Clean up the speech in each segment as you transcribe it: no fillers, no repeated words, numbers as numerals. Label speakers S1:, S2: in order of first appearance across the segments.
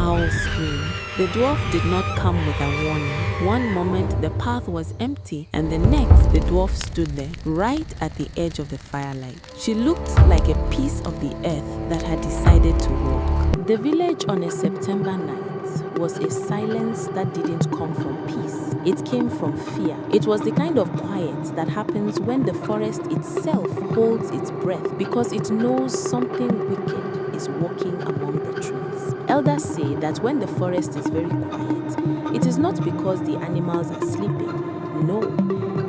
S1: owl screamed. The dwarf did not come with a warning. One moment the path was empty, and the next the dwarf stood there, right at the edge of the firelight. She looked like a piece of the earth that had decided to walk. The village on a September night was a silence that didn't come from peace. It came from fear. It was the kind of quiet that happens when the forest itself holds its breath because it knows something wicked is walking among the trees. Elders say that when the forest is very quiet, it is not because the animals are sleeping. No,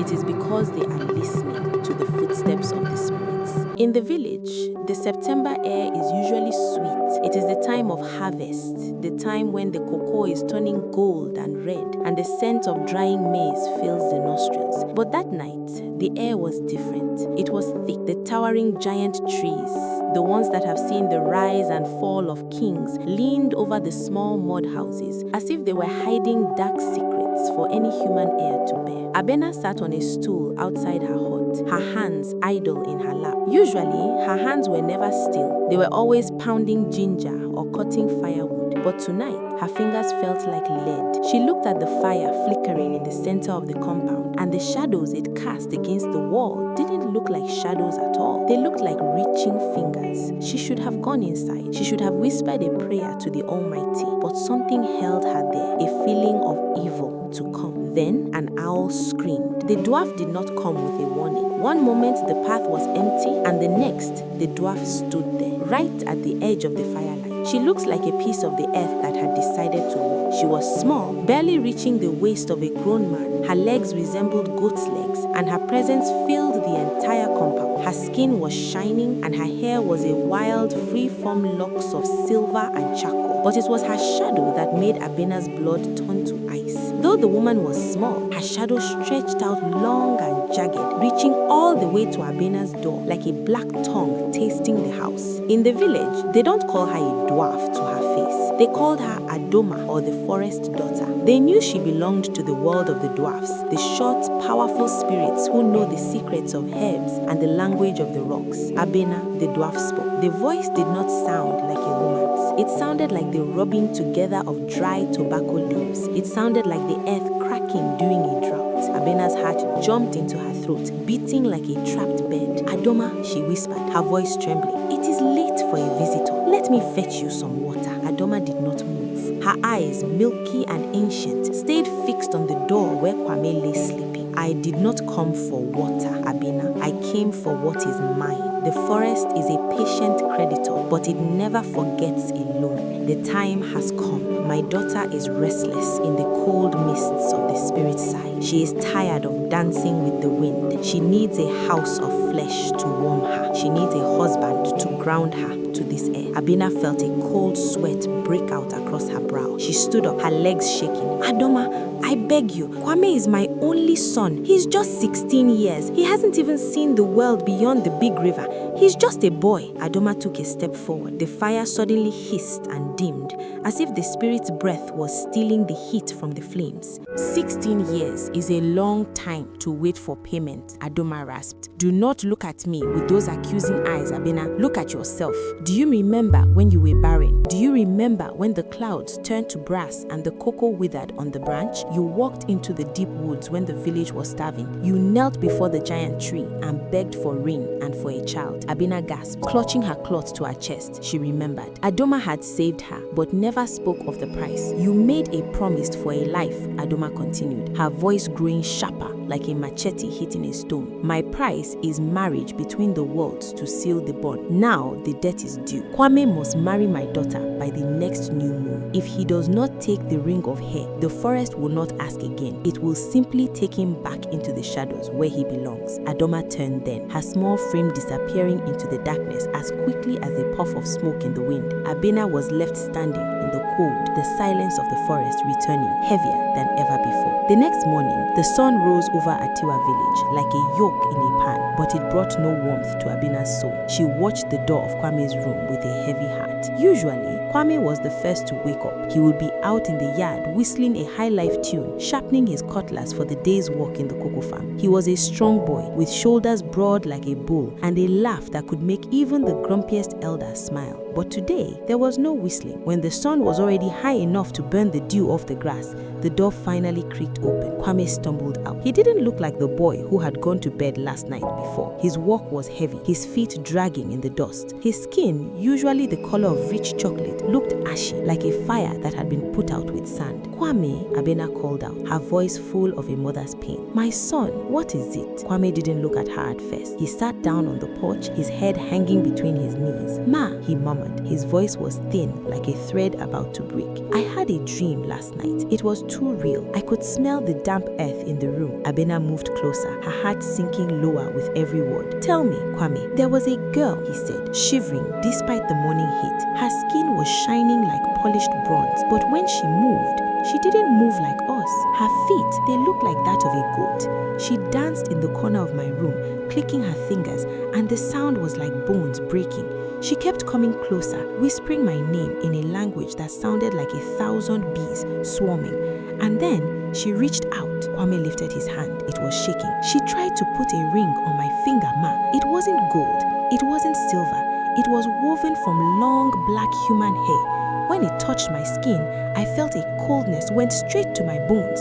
S1: it is because they are listening to the footsteps of the spirits. In the village, the September air is usually sweet. It is the time of harvest, the time when the cocoa is turning gold and red, and the scent of drying maize fills the nostrils. But that night, the air was different. It was thick. The towering giant trees, the ones that have seen the rise and fall of kings, leaned over the small mud houses as if they were hiding dark secrets for any human ear to bear. Abena sat on a stool outside her hut, her hands idle in her lap. Usually, her hands were never still. They were always pounding ginger or cutting firewood. But tonight, her fingers felt like lead. She looked at the fire flickering in the center of the compound, and the shadows it cast against the wall didn't look like shadows at all. They looked like reaching fingers. She should have gone inside. She should have whispered a prayer to the Almighty, but something held her there, a feeling of evil to come. Then an owl screamed. The dwarf did not come with a warning. One moment the path was empty, and the next the dwarf stood there, right at the edge of the firelight. She looked like a piece of the earth that had decided to walk. She was small, barely reaching the waist of a grown man. Her legs resembled goat's legs, and her presence filled the entire compound. Her skin was shining, and her hair was a wild, free-form locks of silver and charcoal. But it was her shadow that made Abena's blood turn to ice. Though the woman was small, her shadow stretched out long and jagged, reaching all the way to Abena's door like a black tongue tasting the house. In the village, they don't call her a dwarf to her face. They called her Adoma, or the forest daughter. They knew she belonged to the world of the dwarfs, the short, powerful spirits who know the secrets of herbs and the language of the rocks. Abena, the dwarf, spoke. The voice did not sound like a woman's. It sounded like the rubbing together of dry tobacco leaves. It sounded like the earth cracking during a drought. Abena's heart jumped into her throat, beating like a trapped bird. Adoma, she whispered, her voice trembling. It is late for a visitor. Let me fetch you some water. Adoma did not move. Her eyes, milky and ancient, stayed fixed on the door where Kwame lay sleeping. I did not come for water, Abena. I came for what is mine. The forest is a patient creditor, but it never forgets a loan. The time has come. My daughter is restless in the cold mists of the spirit side. She is tired of dancing with the wind. She needs a house of flesh to warm her. She needs a husband to ground her to this air. Abena felt a cold sweat break out across her brow. She stood up, her legs shaking. Adoma, I beg you. Kwame is my only son. He's just 16 years. He hasn't even seen the world beyond the big river. He's just a boy. Adoma took a step forward. The fire suddenly hissed and dimmed, as if the spirit's breath was stealing the heat from the flames. 16 years is a long time to wait for payment, Adoma rasped. Do not look at me with those accusing eyes, Abena. Look at yourself. Do you remember when you were barren? Do you remember when the clouds turned to brass and the cocoa withered on the branch? You walked into the deep woods when the village was starving. You knelt before the giant tree and begged for rain and for a child. Abena gasped, clutching her cloth to her chest. She remembered. Adoma had saved her, but never spoke of the price. You made a promise for a life, Adoma continued, her voice growing sharper like a machete hitting a stone. My price is marriage between the worlds to seal the bond. Now the debt is due. Kwame must marry my daughter by the next new moon. If he does not take the ring of hair, the forest will not ask again. It will simply take him back into the shadows where he belongs. Adoma turned then, her small frame disappearing into the darkness as quickly as a puff of smoke in the wind. Abena was left standing in the cold, the silence of the forest returning, heavier than ever before. The next morning, the sun rose over Atiwa village like a yoke in a pan, but it brought no warmth to Abena's soul. She watched the door of Kwame's room with a heavy heart. Usually, Kwame was the first to wake up. He would be out in the yard whistling a high-life tune, sharpening his cutlass for the day's work in the cocoa farm. He was a strong boy with shoulders broad like a bull and a laugh that could make even the grumpiest elder smile. But today, there was no whistling. When the sun was already high enough to burn the dew off the grass, the door finally creaked open. Kwame stumbled out. He didn't look like the boy who had gone to bed last night before. His walk was heavy, his feet dragging in the dust. His skin, usually the color of rich chocolate, looked ashy, like a fire that had been put out with sand. Kwame, Abena called out, her voice full of a mother's pain. My son, what is it? Kwame didn't look at her at first. He sat down on the porch, his head hanging between his knees. Ma, he murmured. His voice was thin, like a thread about to break. I had a dream last night. It was too real. I could smell the damp earth in the room. Abena moved closer, her heart sinking lower with every word. Tell me, Kwame, there was a girl, he said, shivering despite the morning heat. Her skin was shining like polished bronze, but when she moved, she didn't move like us. Her feet, they looked like that of a goat. She danced in the corner of my room, clicking her fingers, and the sound was like bones breaking. She kept coming closer, whispering my name in a language that sounded like 1,000 bees swarming. And then she reached out. Kwame lifted his hand. It was shaking. She tried to put a ring on my finger, Ma. It wasn't gold. It wasn't silver. It was woven from long black human hair. When it touched my skin, I felt a coldness went straight to my bones.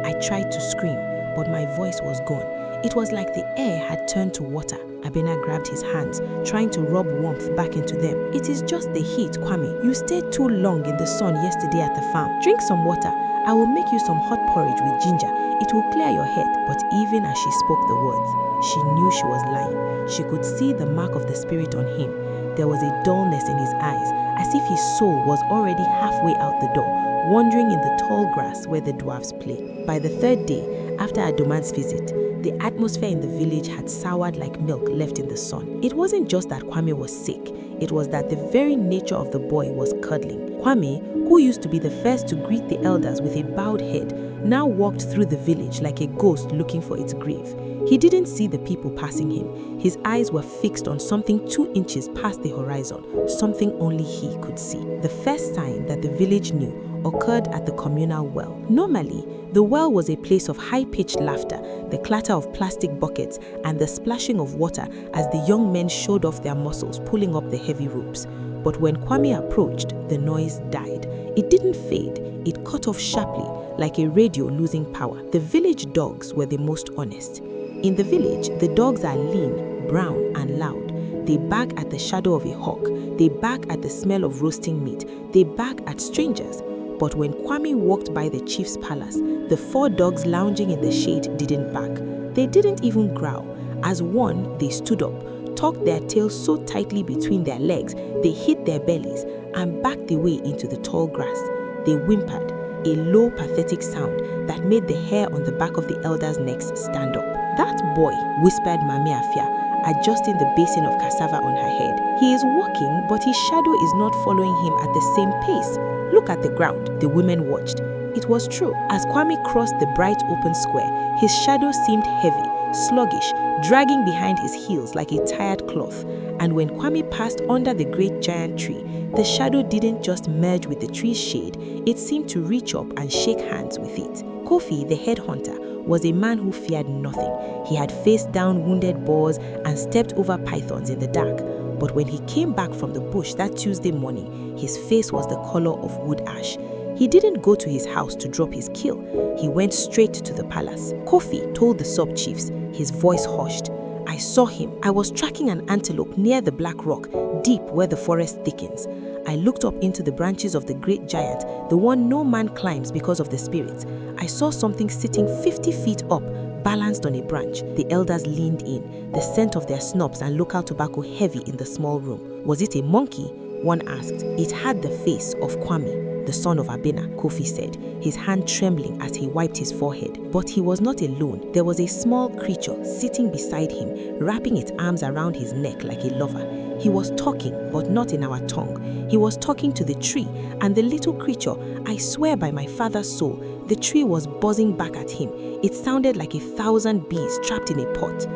S1: I tried to scream, but my voice was gone. It was like the air had turned to water. Abena grabbed his hands, trying to rub warmth back into them. It is just the heat, Kwame. You stayed too long in the sun yesterday at the farm. Drink some water. I will make you some hot porridge with ginger. It will clear your head. But even as she spoke the words, she knew she was lying. She could see the mark of the spirit on him. There was a dullness in his eyes, as if his soul was already halfway out the door, wandering in the tall grass where the dwarfs play. By the third day, after Adoman's visit, the atmosphere in the village had soured like milk left in the sun. It wasn't just that Kwame was sick, it was that the very nature of the boy was curdling. Kwame, who used to be the first to greet the elders with a bowed head, now walked through the village like a ghost looking for its grave. He didn't see the people passing him. His eyes were fixed on something 2 inches past the horizon, something only he could see. The first sign that the village knew occurred at the communal well. Normally, the well was a place of high-pitched laughter, the clatter of plastic buckets, and the splashing of water as the young men showed off their muscles pulling up the heavy ropes. But when Kwame approached, the noise died. It didn't fade, it cut off sharply, like a radio losing power. The village dogs were the most honest. In the village, the dogs are lean, brown, and loud. They bark at the shadow of a hawk. They bark at the smell of roasting meat. They bark at strangers. But when Kwame walked by the chief's palace, the 4 dogs lounging in the shade didn't bark. They didn't even growl. As one, they stood up, tucked their tails so tightly between their legs, they hit their bellies, and backed their way into the tall grass. They whimpered, a low, pathetic sound that made the hair on the back of the elders' necks stand up. That boy, whispered Mame Afia, adjusting the basin of cassava on her head. He is walking, but his shadow is not following him at the same pace. Look at the ground. The women watched. It was true. As Kwame crossed the bright open square, his shadow seemed heavy, sluggish, dragging behind his heels like a tired cloth. And when Kwame passed under the great giant tree, the shadow didn't just merge with the tree's shade, it seemed to reach up and shake hands with it. Kofi, the headhunter, was a man who feared nothing. He had faced down wounded boars and stepped over pythons in the dark. But when he came back from the bush that Tuesday morning, his face was the color of wood ash. He didn't go to his house to drop his kill. He went straight to the palace. Kofi told the sub-chiefs, his voice hushed. I saw him. I was tracking an antelope near the black rock, deep where the forest thickens. I looked up into the branches of the great giant, the one no man climbs because of the spirits. I saw something sitting 50 feet up, balanced on a branch. The elders leaned in, the scent of their snobs and local tobacco heavy in the small room. Was it a monkey? One asked. It had the face of Kwame, the son of Abena, Kofi said, his hand trembling as he wiped his forehead. But he was not alone. There was a small creature sitting beside him, wrapping its arms around his neck like a lover. He was talking, but not in our tongue. He was talking to the tree, and the little creature, I swear by my father's soul, the tree was buzzing back at him. It sounded like 1,000 bees trapped in a pot.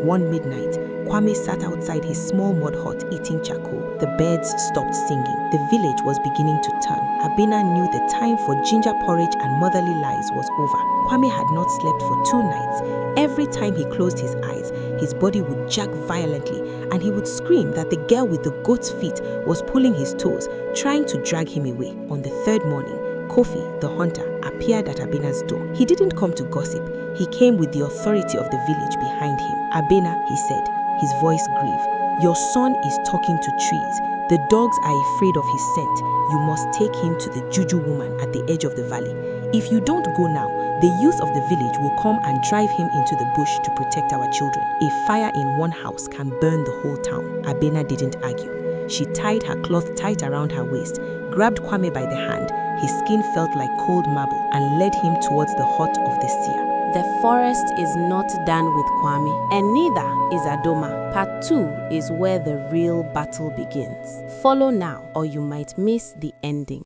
S2: One midnight, Kwame sat outside his small mud hut eating charcoal. The birds stopped singing. The village was beginning to turn. Abena knew the time for ginger porridge and motherly lies was over. Kwame had not slept for 2 nights. Every time he closed his eyes, his body would jerk violently, and he would scream that the girl with the goat's feet was pulling his toes, trying to drag him away. On the 3rd morning, Kofi, the hunter, appeared at Abena's door. He didn't come to gossip. He came with the authority of the village behind him. "Abena," he said, his voice grave, "your son is talking to trees. The dogs are afraid of his scent. You must take him to the Juju woman at the edge of the valley. If you don't go now, the youth of the village will come and drive him into the bush to protect our children. A fire in one house can burn the whole town." Abena didn't argue. She tied her cloth tight around her waist, grabbed Kwame by the hand. His skin felt like cold marble, and led him towards the hut of the seer.
S1: The forest is not done with Kwame, and neither is Adoma. Part 2 is where the real battle begins. Follow now, or you might miss the ending.